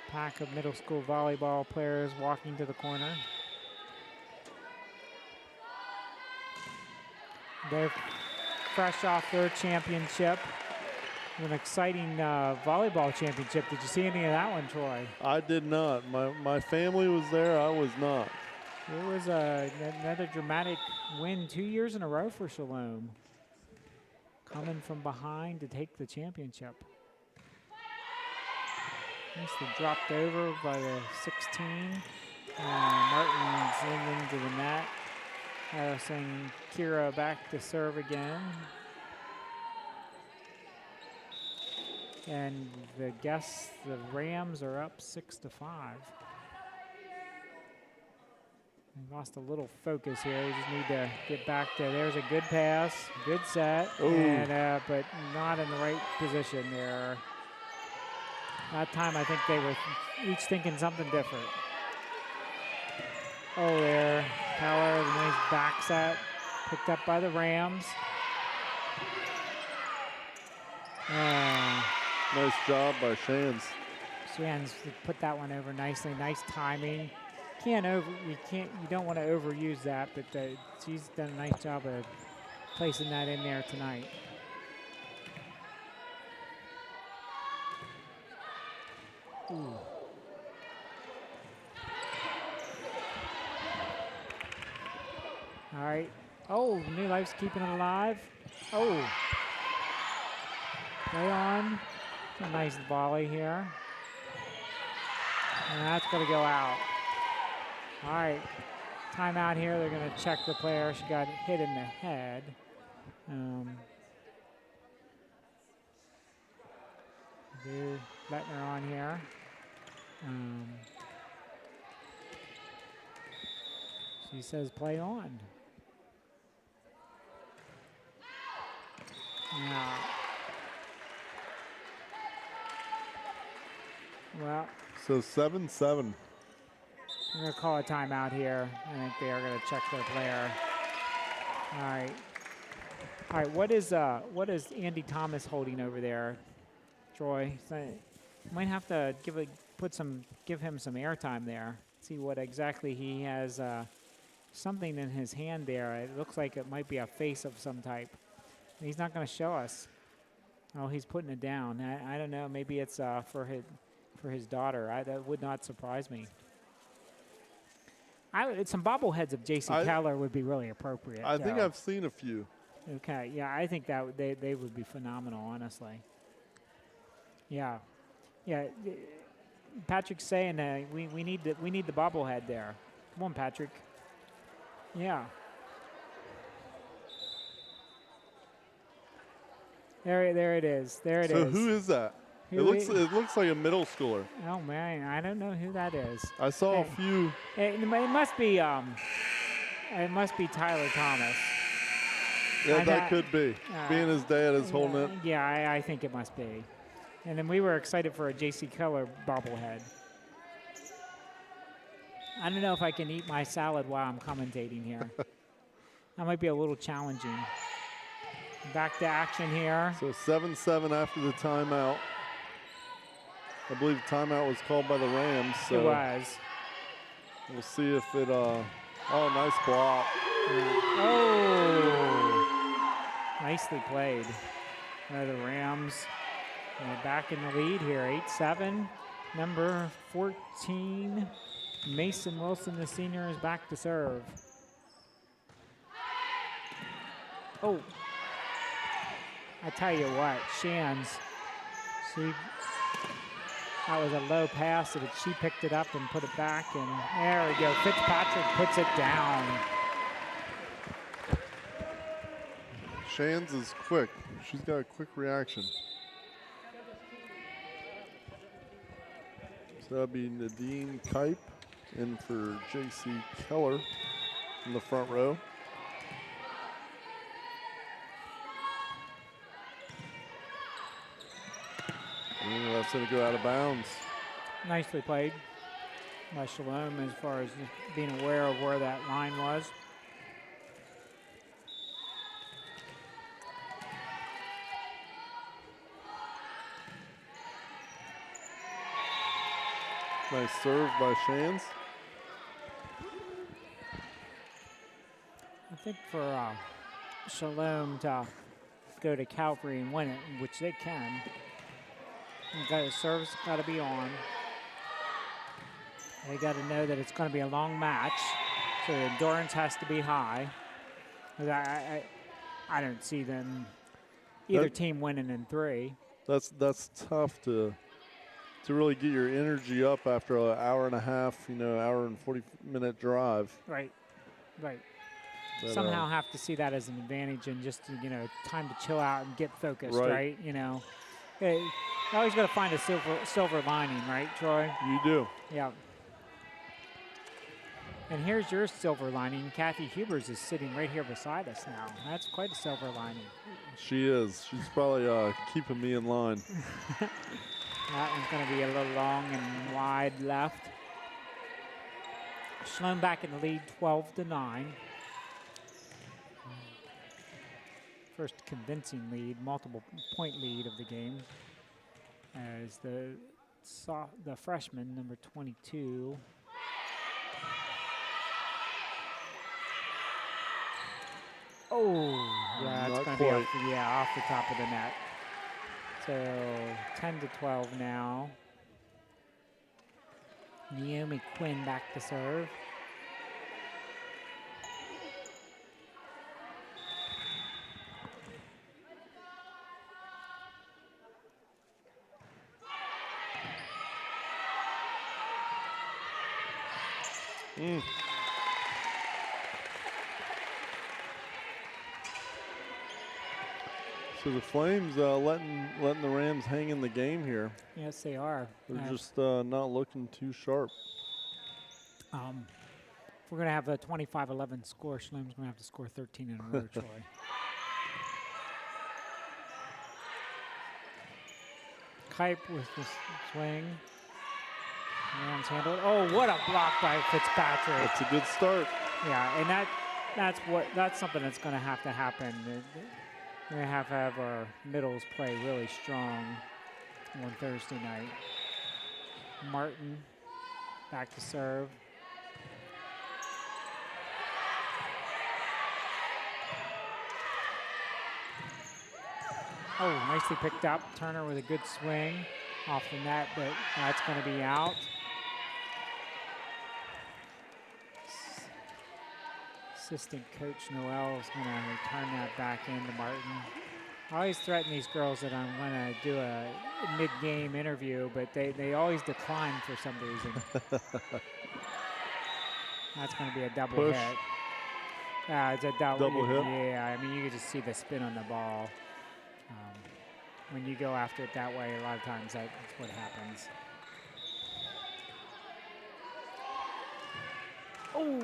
[SPEAKER 1] Pack of middle school volleyball players walking to the corner. They're fresh off their championship. An exciting volleyball championship. Did you see any of that one, Troy?
[SPEAKER 2] I did not. My family was there. I was not.
[SPEAKER 1] It was another dramatic win 2 years in a row for Shalom. Coming from behind to take the championship. Nicely dropped over by the 16. Martin's in into the net. Sending Kira back to serve again. And the Rams are up 6-5. They lost a little focus here. They just need to get back to. There's a good pass, good set, and, but not in the right position there. That time I think they were each thinking something different. Oh, there, Keller, nice back set, picked up by the Rams.
[SPEAKER 2] Nice job by Shands.
[SPEAKER 1] Shands put that one over nicely. Nice timing. You don't want to overuse that, but she's done a nice job of placing that in there tonight. Ooh. All right. Oh, New Life's keeping it alive. Oh. Play on. A nice volley here. And that's going to go out. All right. Timeout here. They're going to check the player. She got hit in the head. They're letting her on here. She says play on. Yeah. Well.
[SPEAKER 2] So 7-7.
[SPEAKER 1] I'm going to call a timeout here. I think they are going to check their player. All right. All right. What is Andy Thomas holding over there, Troy? So might have to give him some airtime there. See what exactly he has. Something in his hand there. It looks like it might be a face of some type. He's not going to show us. Oh, he's putting it down. I don't know. Maybe it's for his daughter. That would not surprise me. Some bobbleheads of J.C. Keller would be really appropriate.
[SPEAKER 2] I think I've seen a few.
[SPEAKER 1] Okay, yeah, I think that they would be phenomenal, honestly. Yeah. Patrick's saying we need the bobblehead there. Come on, Patrick. Yeah. There it is. There it is.
[SPEAKER 2] So who is that? It looks like a middle schooler.
[SPEAKER 1] Oh man, I don't know who that is.
[SPEAKER 2] I saw a few.
[SPEAKER 1] It must be Tyler Thomas.
[SPEAKER 2] Yeah, that could be. Being his dad is holding it.
[SPEAKER 1] Yeah, I think it must be. And then we were excited for a J.C. Keller bobblehead. I don't know if I can eat my salad while I'm commentating here. That might be a little challenging. Back to action here.
[SPEAKER 2] So 7-7 after the timeout. I believe the timeout was called by the Rams. So
[SPEAKER 1] it was.
[SPEAKER 2] We'll see if it, oh, nice block.
[SPEAKER 1] Oh, nicely played. The Rams back in the lead here, 8-7. Number 14, Mason Wilson, the senior, is back to serve. Oh, I tell you what, Shands, that was a low pass, but she picked it up and put it back, and there we go. Fitzpatrick puts it down.
[SPEAKER 2] Shands is quick. She's got a quick reaction. So that'd be Nadine Kipe in for J.C. Keller in the front row. Ooh, that's going to go out of bounds.
[SPEAKER 1] Nicely played by Shalom as far as being aware of where that line was.
[SPEAKER 2] Nice serve by Shands.
[SPEAKER 1] I think for Shalom to go to Calvary and win it, which they can, the serve's got to be on. They got to know that it's going to be a long match, so the endurance has to be high. I don't see them either team winning in 3.
[SPEAKER 2] That's tough to really get your energy up after an hour and a half, hour and 40-minute drive.
[SPEAKER 1] Right. But,
[SPEAKER 2] somehow
[SPEAKER 1] have to see that as an advantage and just time to chill out and get focused, right? You always got to find a silver lining, right, Troy?
[SPEAKER 2] You do.
[SPEAKER 1] Yeah. And here's your silver lining. Kathy Hubers is sitting right here beside us now. That's quite a silver lining.
[SPEAKER 2] She is. She's probably keeping me in line.
[SPEAKER 1] That one's going to be a little long and wide left. Shalom back in the lead, 12-9. First convincing lead, multiple point lead of the game, as the freshman, number 22. Oh, yeah, it's going to be off the top of the net. So 10-12 now. Naomi Quinn back to serve.
[SPEAKER 2] So the Flames letting the Rams hang in the game here.
[SPEAKER 1] Yes, they are.
[SPEAKER 2] They're just not looking too sharp.
[SPEAKER 1] If we're going to have a 25-11 score, Shalom's going to have to score 13 in a row, Troy. Kipe with the swing. Rams handled. Oh, what a block by Fitzpatrick.
[SPEAKER 2] That's a good start.
[SPEAKER 1] Yeah, and that's something that's going to happen. We're going to have our middles play really strong on Thursday night. Martin back to serve. Oh, nicely picked up. Turner with a good swing off the net, but that's going to be out. Assistant coach Noel is going to return that back into Martin. I always threaten these girls that I'm going to do a mid-game interview, but they always decline for some reason. That's going to be a double hit. It's a double
[SPEAKER 2] hit?
[SPEAKER 1] Yeah, I mean, you can just see the spin on the ball. When you go after it that way, a lot of times that's what happens. Oh!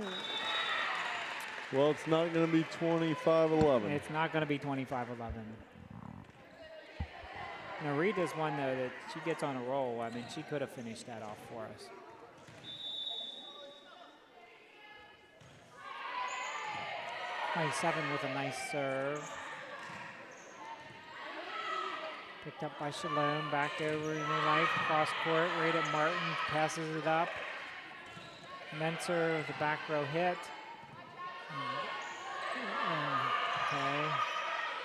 [SPEAKER 2] Well, it's not going to be 25-11.
[SPEAKER 1] It's not going to be 25-11. Narita's one, though, that she gets on a roll. I mean, she could have finished that off for us. '27 with a nice serve. Picked up by Shalom, back over in New Life, cross court, right at Martin, passes it up. Menser with a back row hit. Okay,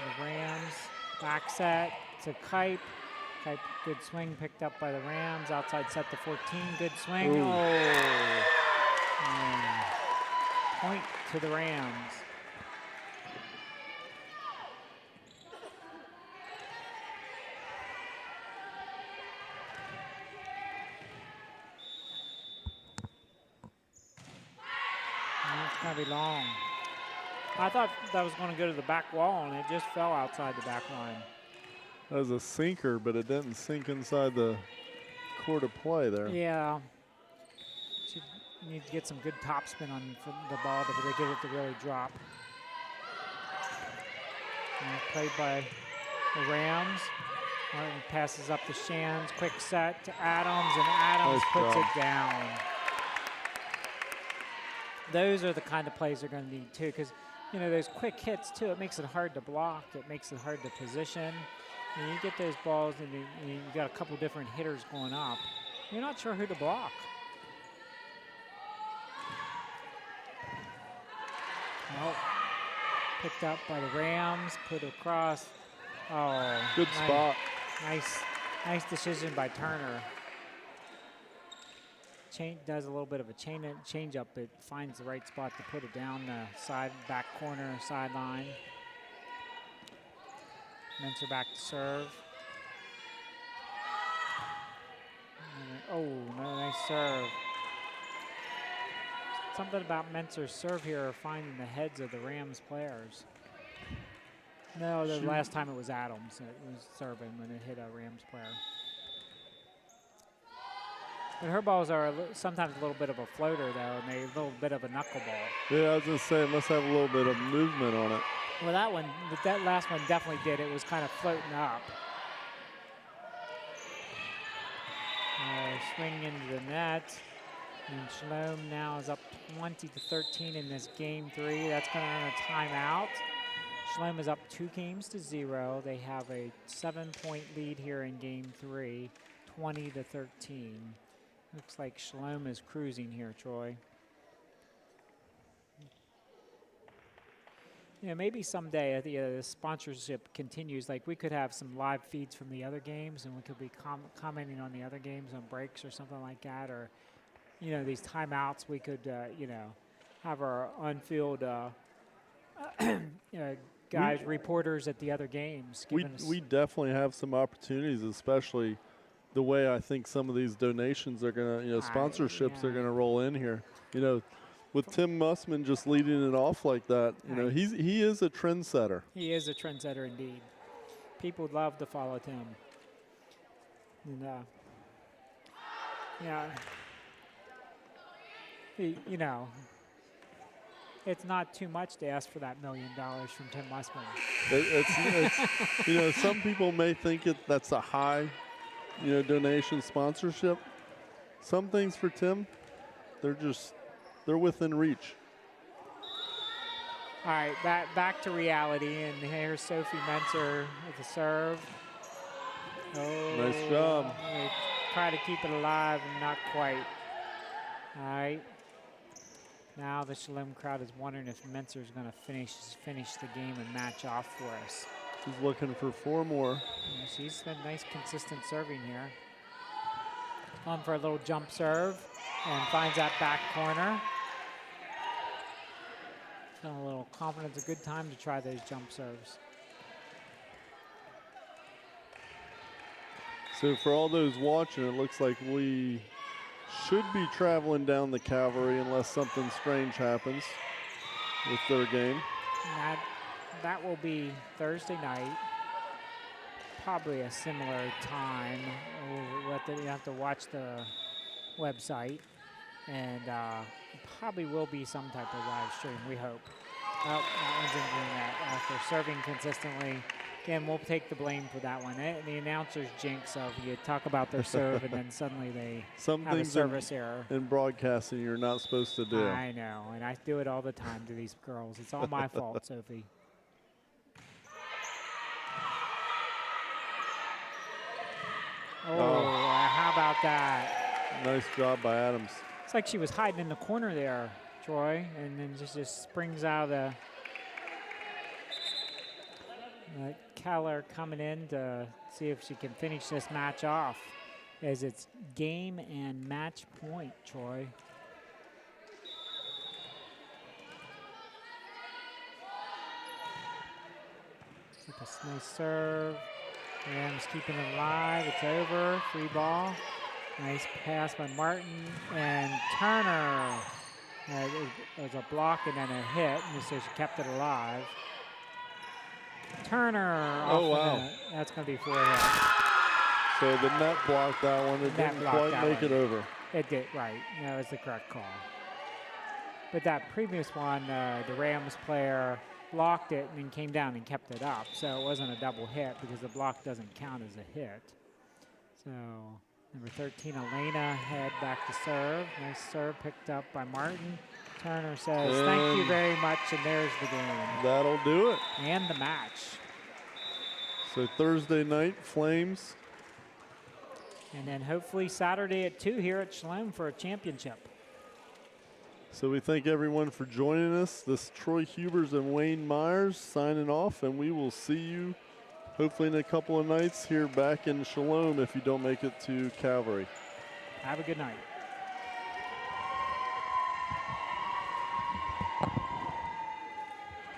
[SPEAKER 1] the Rams, back set to Kipe. Kipe, good swing, picked up by the Rams. Outside set to 14, good swing.
[SPEAKER 2] Ooh.
[SPEAKER 1] Oh! Point to the Rams. It's going to be long. I thought that was going to go to the back wall, and it just fell outside the back line.
[SPEAKER 2] That was a sinker, but it didn't sink inside the court of play there.
[SPEAKER 1] Yeah. You need to get some good topspin on the ball to get it to really drop. And played by the Rams. Martin passes up to Shands. Quick set to Adams, and Adams puts it down. Those are the kind of plays they're going to need, too, because, those quick hits, too, it makes it hard to block. It makes it hard to position. And you get those balls, and you got a couple different hitters going up. You're not sure who to block. Nope. Picked up by the Rams, put across. Oh,
[SPEAKER 2] Good spot.
[SPEAKER 1] Nice decision by Turner. Does a little bit of a change up. It finds the right spot to put it down the back corner, sideline. Mentor back to serve. Oh, no, nice serve. Something about Mentor's serve here, finding the heads of the Rams players. No, the last time it was Adams that was serving when it hit a Rams player. But her balls are sometimes a little bit of a floater, though, and a little bit of a knuckleball.
[SPEAKER 2] Yeah, I was going to say, it must have a little bit of movement on it.
[SPEAKER 1] Well, that last one definitely did. It was kind of floating up. Swing into the net. And Shalom now is up 20-13 in this game 3. That's going to earn a timeout. Shalom is up 2-0. They have a 7-point lead here in game 3, 20-13. Looks like Shalom is cruising here, Troy. Yeah, maybe someday the sponsorship continues. Like we could have some live feeds from the other games, and we could be commenting on the other games on breaks or something like that, or these timeouts. We could have our on-field guys, reporters at the other games.
[SPEAKER 2] We definitely have some opportunities, especially the way I think some of these donations are going to, sponsorships are going to roll in here. With Tim Mussman just leading it off like that, he is a trendsetter.
[SPEAKER 1] He is a trendsetter indeed. People would love to follow Tim. And, it's not too much to ask for that $1 million from Tim Mussman.
[SPEAKER 2] It's some people may think that's a high, donation sponsorship. Some things for Tim, they're within reach.
[SPEAKER 1] All right, back to reality, and here's Sophie Mentor with the serve. Oh,
[SPEAKER 2] nice job.
[SPEAKER 1] Try to keep it alive, and not quite. All right. Now the Shalom crowd is wondering if Mentor's going to finish the game and match off for us.
[SPEAKER 2] She's looking for 4 more.
[SPEAKER 1] Yeah, she's been nice, consistent serving here. On for a little jump serve, and finds that back corner. Feeling a little confident. It's a good time to try those jump serves.
[SPEAKER 2] So for all those watching, it looks like we should be traveling down the Calvary unless something strange happens with their game.
[SPEAKER 1] That will be Thursday night. Probably a similar time. You have to watch the website, and probably will be some type of live stream, we hope. Oh, that one's in doing that after serving consistently. Again, we'll take the blame for that one. The announcers jinx of you talk about their serve and then suddenly they have a service error.
[SPEAKER 2] In broadcasting you're not supposed to do.
[SPEAKER 1] I know, and I do it all the time to these girls. It's all my fault, Sophie. Oh, how about that?
[SPEAKER 2] Nice job by Adams.
[SPEAKER 1] It's like she was hiding in the corner there, Troy, and then just springs out of the Keller coming in to see if she can finish this match off, as it's game and match point, Troy. Nice serve. Rams keeping it alive. It's over. Free ball. Nice pass by Martin and Turner. It was a block and then a hit, and so she kept it alive. Turner.
[SPEAKER 2] Oh, wow.
[SPEAKER 1] That's going to be 4 hits.
[SPEAKER 2] So the net blocked that one. It didn't quite make it over.
[SPEAKER 1] It did, right. That was the correct call. But that previous one, the Rams player blocked it and then came down and kept it up. So it wasn't a double hit because the block doesn't count as a hit. So number 13, Elena, head back to serve. Nice serve picked up by Martin. Turner says, thank you very much, and there's the game.
[SPEAKER 2] That'll do it.
[SPEAKER 1] And the match.
[SPEAKER 2] So Thursday night, Flames
[SPEAKER 1] And then hopefully Saturday at 2 here at Shalom for a championship.
[SPEAKER 2] So we thank everyone for joining us. This is Troy Hubers and Wayne Myers signing off, and we will see you hopefully in a couple of nights here back in Shalom if you don't make it to Calvary.
[SPEAKER 1] Have a good night.